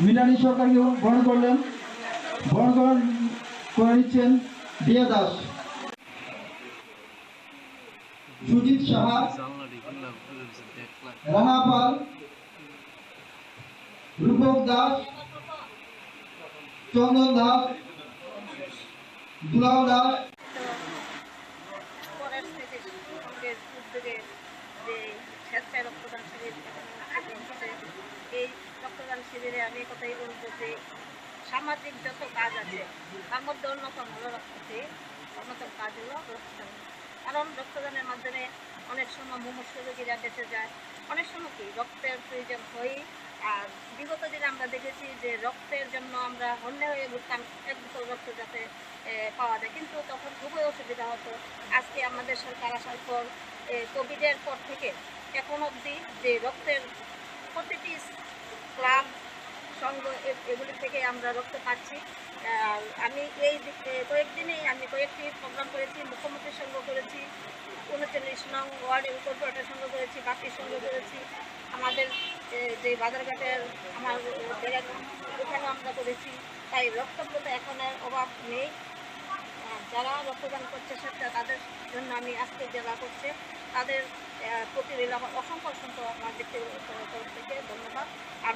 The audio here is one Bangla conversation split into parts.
মৃণালী সরকারকে বরণ করলেন, বরণ করে নিচ্ছেন দিয়া দাস, সুজিত সাহা, রানা পাল, রূপক দাস, চন্দন দাস, দুলাল দাস। এই রক্তদান শিবিরে আমি কথাই বলবো যে সামাজিক যত কাজ আছে তার মধ্যে অন্যতম হলো অন্যতম কাজ হলো রক্তদান। কারণ রক্তদানের মাধ্যমে অনেক সময় মুমূর্ষ রোগীরা বেঁচে যায়, অনেক সময় কি রক্তের প্রয়োজন হয়। আর বিগত দিনে আমরা দেখেছি যে রক্তের জন্য আমরা হন্যে হয়ে ঘুরতাম এক বোতল রক্ত যাতে পাওয়া যায়, কিন্তু তখন খুবই অসুবিধা হতো। আজকে আমাদের সরকার আসার পর কোভিডের পর থেকে এখন অবধি যে রক্তের প্রতিটি ক্লাব সংঘ এগুলি থেকে আমরা রক্ত পাচ্ছি। আমি এই কয়েকদিনেই আমি কয়েকটি প্রোগ্রাম করেছি, মুখ্যমন্ত্রীর সঙ্গে করেছি, 39 নং ওয়ার্ডের কর্পোরেটর সঙ্গে করেছি, বাকির সঙ্গে করেছি, আমাদের যে বাজারঘাটের আমার ওখানেও আমরা করেছি। তাই রক্ত বলতে এখন আর অভাব নেই। যারা রক্তদান করছে সেটা তাদের জন্য আমি আজকে যারা করছে তাদের প্রতি আমার অসংখ্য আমার ব্যক্তিগত তরফ থেকে ধন্যবাদ। আর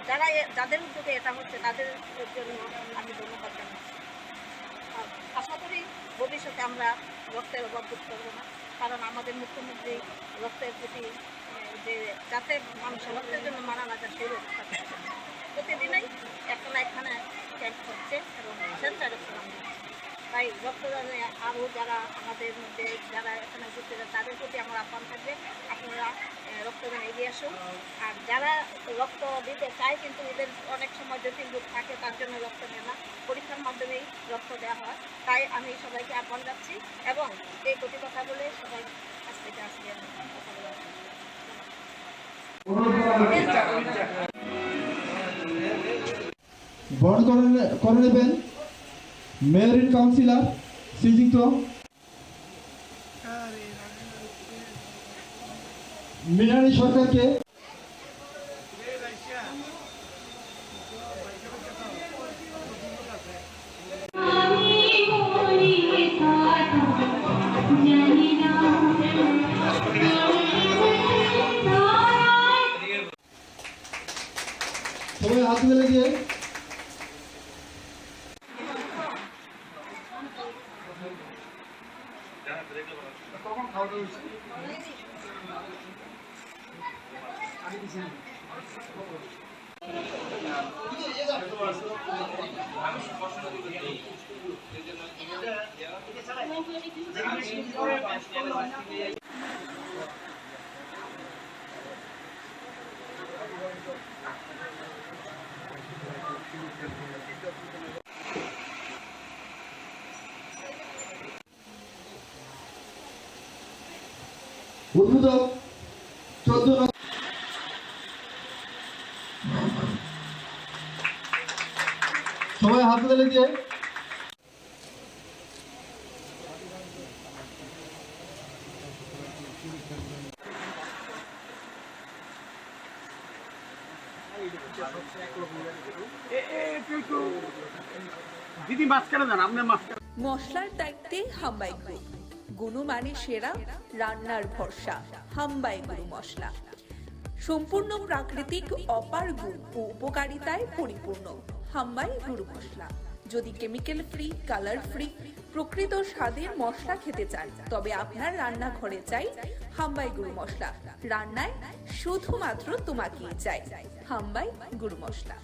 যাদের উদ্যোগে এটা হচ্ছে তাদের জন্য আমি ধন্যবাদ জানাচ্ছি। আশা করি ভবিষ্যতে আমরা রক্তের অভাব বোধ করবো না, কারণ আমাদের মুখ্যমন্ত্রী রক্তের প্রতি যে যাতে মানুষের রক্তের জন্য মারা না যায় সেই ব্যবস্থা করছে। প্রতিদিনই একটা না এখানে ক্যাম্প হচ্ছে এবং সেন্টার রক্তদান হচ্ছে। তাই রক্তদানে আরও যারা আমাদের মধ্যে যারা এখানে ঘুরতে যায় তাদের প্রতি আমার আহ্বান থাকবে, আপনারা রক্তদান এগিয়ে আসুন। আর যারা রক্ত দিতে চায় কিন্তু এদের অনেক সময় জটিল রোগ থাকে, তার জন্য রক্ত নেয় না, পরীক্ষার মাধ্যমেই রক্ত দেওয়া হয়। তাই আমি সবাইকে আহ্বান যাচ্ছি এবং এই প্রতি কথা বলে সবাই আজ থেকে আসলে কথা বলা বরণ করে নেবেন মেয়র কাউন্সিলর শ্রীযুক্ত মৃণালী সরকারকে। সবাই হাত মেলে দিয়ে কখন খাওয়া দাওয়া হচ্ছে? উদ্বোধক 14 সবাই হাত তালি দিয়ে দিদি মাঝখানে যান, আপনার মাঝখানে। মশলার দায়িত্বে হাম্বাই গ্রুপ, গুণমানে সেরা, রান্নার ভরসা। হাম্বাই গুরু মশলা সম্পূর্ণ প্রাকৃতিক, অপার গুণ ও উপকারিতায় পরিপূর্ণ। হাম্বাই গুরু মশলা। যদি কেমিক্যাল ফ্রি, কালার ফ্রি, প্রকৃত স্বাদের মশলা খেতে চান তবে আপনার রান্নাঘরে চাই হাম্বাই গুরু মশলা। রান্নায় শুধুমাত্র তোমাকেই চাই হাম্বাই গুরু মশলা।